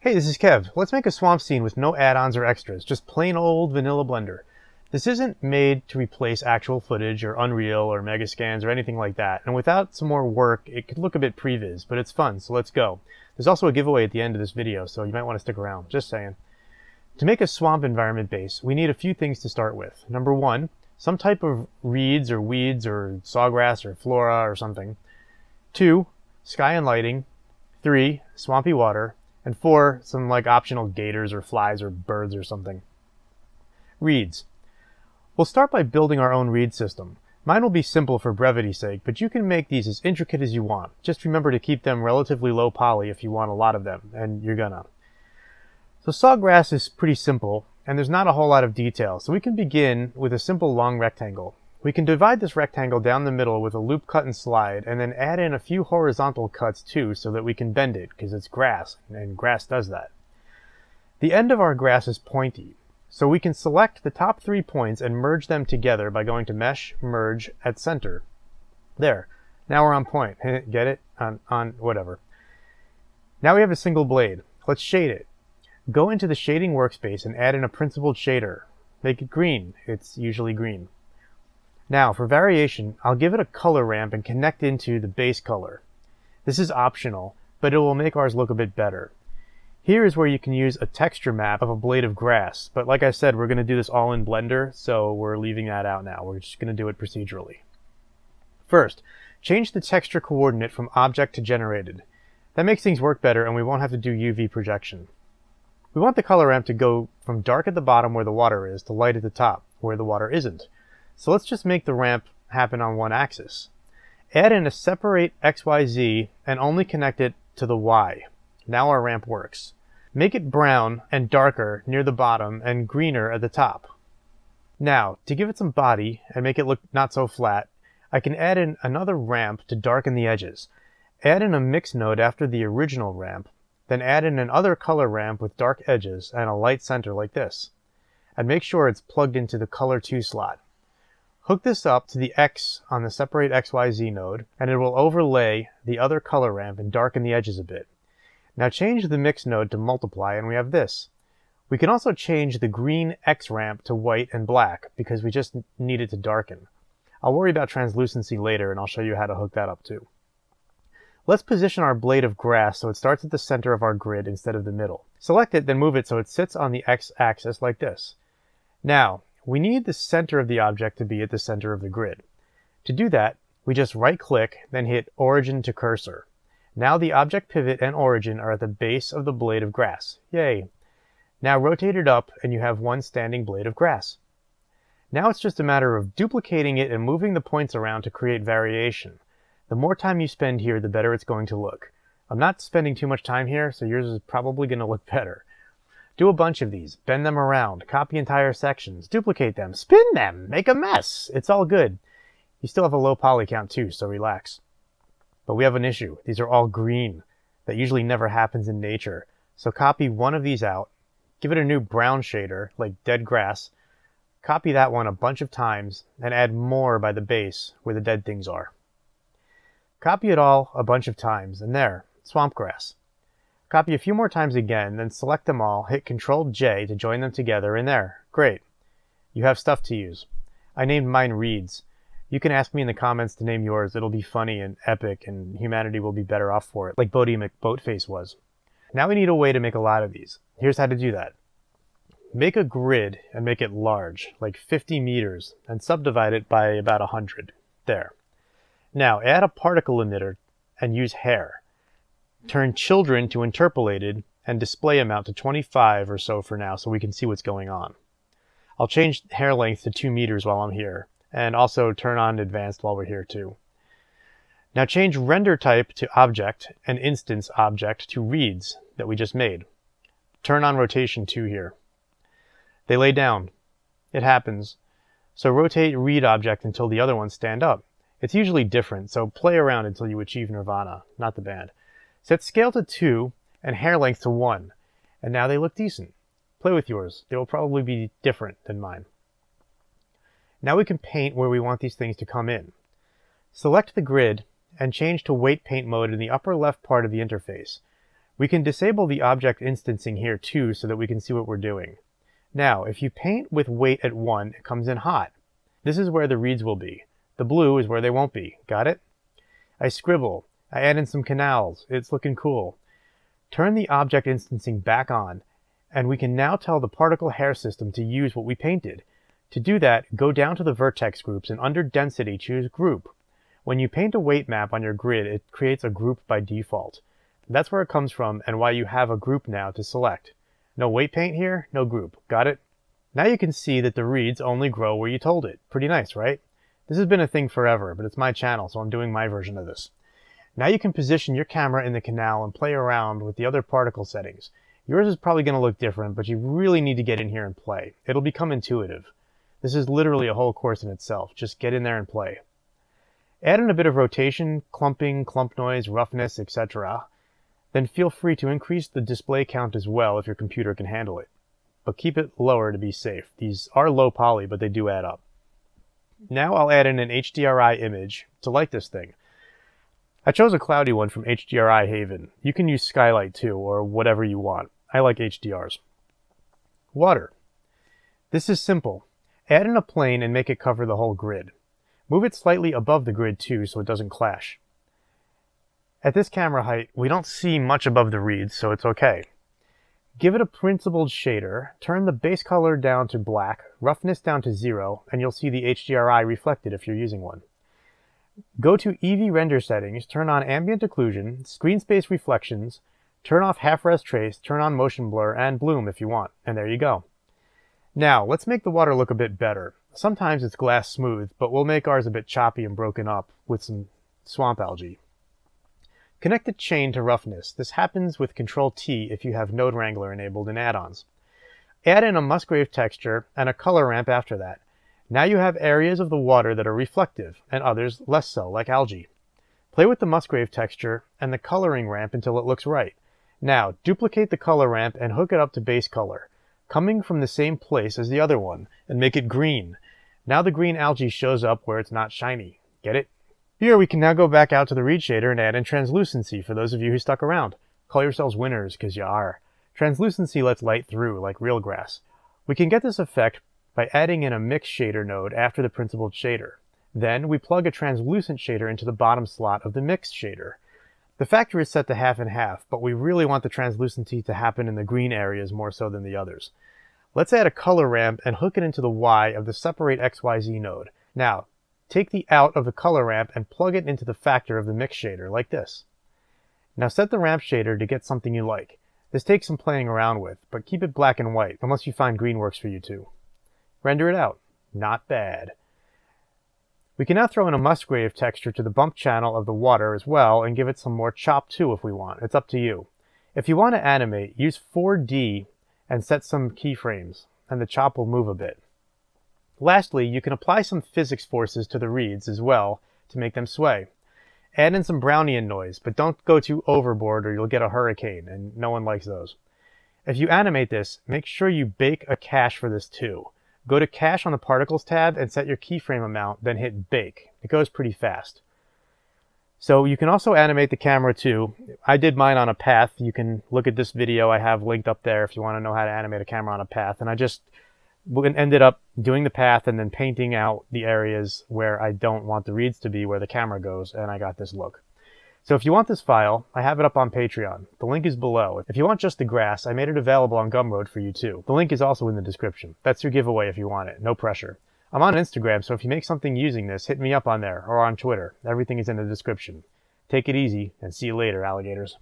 Hey, this is Kev. Let's make a swamp scene with no add-ons or extras, just plain old vanilla Blender. This isn't made to replace actual footage or Unreal or Megascans or anything like that, and without some more work, it could look a bit previs, but it's fun, so let's go. There's also a giveaway at the end of this video, so you might want to stick around, just saying. To make a swamp environment base, we need a few things to start with. Number one, some type of reeds or weeds or sawgrass or flora or something. 2, sky and lighting. 3, swampy water. And 4, some like optional gators or flies or birds or something. Reeds. We'll start by building our own reed system. Mine will be simple for brevity's sake, but you can make these as intricate as you want. Just remember to keep them relatively low poly if you want a lot of them, and you're gonna. So sawgrass is pretty simple, and there's not a whole lot of detail, so we can begin with a simple long rectangle. We can divide this rectangle down the middle with a loop cut and slide, and then add in a few horizontal cuts too so that we can bend it, because it's grass, and grass does that. The end of our grass is pointy, so we can select the top 3 points and merge them together by going to Mesh, Merge, at Center. There. Now we're on point. Get it? On whatever. Now we have a single blade. Let's shade it. Go into the shading workspace and add in a principled shader. Make it green. It's usually green. Now, for variation, I'll give it a color ramp and connect into the base color. This is optional, but it will make ours look a bit better. Here is where you can use a texture map of a blade of grass, but like I said, we're going to do this all in Blender, so we're leaving that out now. We're just going to do it procedurally. First, change the texture coordinate from object to generated. That makes things work better and we won't have to do UV projection. We want the color ramp to go from dark at the bottom where the water is to light at the top where the water isn't. So let's just make the ramp happen on one axis. Add in a separate XYZ and only connect it to the Y. Now our ramp works. Make it brown and darker near the bottom and greener at the top. Now, to give it some body and make it look not so flat, I can add in another ramp to darken the edges. Add in a mix node after the original ramp, then add in another color ramp with dark edges and a light center like this. And make sure it's plugged into the color 2 slot. Hook this up to the X on the separate XYZ node, and it will overlay the other color ramp and darken the edges a bit. Now change the mix node to multiply, and we have this. We can also change the green X ramp to white and black, because we just need it to darken. I'll worry about translucency later, and I'll show you how to hook that up too. Let's position our blade of grass so it starts at the center of our grid instead of the middle. Select it, then move it so it sits on the X axis like this. Now, we need the center of the object to be at the center of the grid. To do that, we just right-click, then hit Origin to Cursor. Now the object pivot and origin are at the base of the blade of grass. Yay! Now rotate it up and you have one standing blade of grass. Now it's just a matter of duplicating it and moving the points around to create variation. The more time you spend here, the better it's going to look. I'm not spending too much time here, so yours is probably going to look better. Do a bunch of these, bend them around, copy entire sections, duplicate them, spin them, make a mess. It's all good. You still have a low poly count too, so relax. But we have an issue. These are all green. That usually never happens in nature. So copy one of these out, give it a new brown shader, like dead grass, copy that one a bunch of times, and add more by the base where the dead things are. Copy it all a bunch of times, and there, swamp grass. Copy a few more times again, then select them all, hit Ctrl-J to join them together, and there. Great. You have stuff to use. I named mine reeds. You can ask me in the comments to name yours. It'll be funny and epic, and humanity will be better off for it, like Bodie McBoatface was. Now we need a way to make a lot of these. Here's how to do that. Make a grid and make it large, like 50 meters, and subdivide it by about 100. There. Now add a particle emitter and use hair. Turn children to interpolated and display amount to 25 or so for now so we can see what's going on. I'll change hair length to 2 meters while I'm here, and also turn on advanced while we're here too. Now change render type to object and instance object to reeds that we just made. Turn on rotation 2 here. They lay down. It happens. So rotate reed object until the other ones stand up. It's usually different, so play around until you achieve nirvana, not the band. Set scale to 2 and hair length to 1, and now they look decent. Play with yours. They will probably be different than mine. Now we can paint where we want these things to come in. Select the grid and change to weight paint mode in the upper left part of the interface. We can disable the object instancing here too so that we can see what we're doing. Now, if you paint with weight at 1, it comes in hot. This is where the reeds will be. The blue is where they won't be. Got it? I scribble. I add in some canals. It's looking cool. Turn the object instancing back on, and we can now tell the particle hair system to use what we painted. To do that, go down to the vertex groups and under density choose group. When you paint a weight map on your grid, it creates a group by default. That's where it comes from and why you have a group now to select. No weight paint here, no group. Got it? Now you can see that the reeds only grow where you told it. Pretty nice, right? This has been a thing forever, but it's my channel, so I'm doing my version of this. Now you can position your camera in the canal and play around with the other particle settings. Yours is probably going to look different, but you really need to get in here and play. It'll become intuitive. This is literally a whole course in itself. Just get in there and play. Add in a bit of rotation, clumping, clump noise, roughness, etc. Then feel free to increase the display count as well if your computer can handle it. But keep it lower to be safe. These are low poly, but they do add up. Now I'll add in an HDRI image to light this thing. I chose a cloudy one from HDRI Haven. You can use Skylight too, or whatever you want. I like HDRs. Water. This is simple. Add in a plane and make it cover the whole grid. Move it slightly above the grid too so it doesn't clash. At this camera height, we don't see much above the reeds, so it's okay. Give it a principled shader, turn the base color down to black, roughness down to 0, and you'll see the HDRI reflected if you're using one. Go to EV render settings, turn on ambient occlusion, screen space reflections, turn off half-res trace, turn on motion blur, and bloom if you want, and there you go. Now, let's make the water look a bit better. Sometimes it's glass smooth, but we'll make ours a bit choppy and broken up with some swamp algae. Connect the chain to roughness. This happens with Control-T if you have Node Wrangler enabled in Addons. Add in a Musgrave texture and a color ramp after that. Now you have areas of the water that are reflective, and others less so, like algae. Play with the Musgrave texture and the coloring ramp until it looks right. Now, duplicate the color ramp and hook it up to base color, coming from the same place as the other one, and make it green. Now the green algae shows up where it's not shiny. Get it? Here we can now go back out to the reed shader and add in translucency for those of you who stuck around. Call yourselves winners, because you are. Translucency lets light through, like real grass. We can get this effect by adding in a mix shader node after the principled shader. Then we plug a translucent shader into the bottom slot of the mix shader. The factor is set to half and half, but we really want the translucency to happen in the green areas more so than the others. Let's add a color ramp and hook it into the Y of the separate XYZ node. Now, take the out of the color ramp and plug it into the factor of the mix shader, like this. Now set the ramp shader to get something you like. This takes some playing around with, but keep it black and white, unless you find green works for you too. Render it out. Not bad. We can now throw in a Musgrave texture to the bump channel of the water as well and give it some more chop too if we want. It's up to you. If you want to animate, use 4D and set some keyframes, and the chop will move a bit. Lastly, you can apply some physics forces to the reeds as well to make them sway. Add in some Brownian noise, but don't go too overboard or you'll get a hurricane, and no one likes those. If you animate this, make sure you bake a cache for this too. Go to Cache on the Particles tab and set your keyframe amount, then hit Bake. It goes pretty fast. So you can also animate the camera too. I did mine on a path. You can look at this video I have linked up there if you want to know how to animate a camera on a path. And I just ended up doing the path and then painting out the areas where I don't want the reeds to be, where the camera goes, and I got this look. So if you want this file, I have it up on Patreon. The link is below. If you want just the grass, I made it available on Gumroad for you too. The link is also in the description. That's your giveaway if you want it. No pressure. I'm on Instagram, so if you make something using this, hit me up on there or on Twitter. Everything is in the description. Take it easy, and see you later, alligators.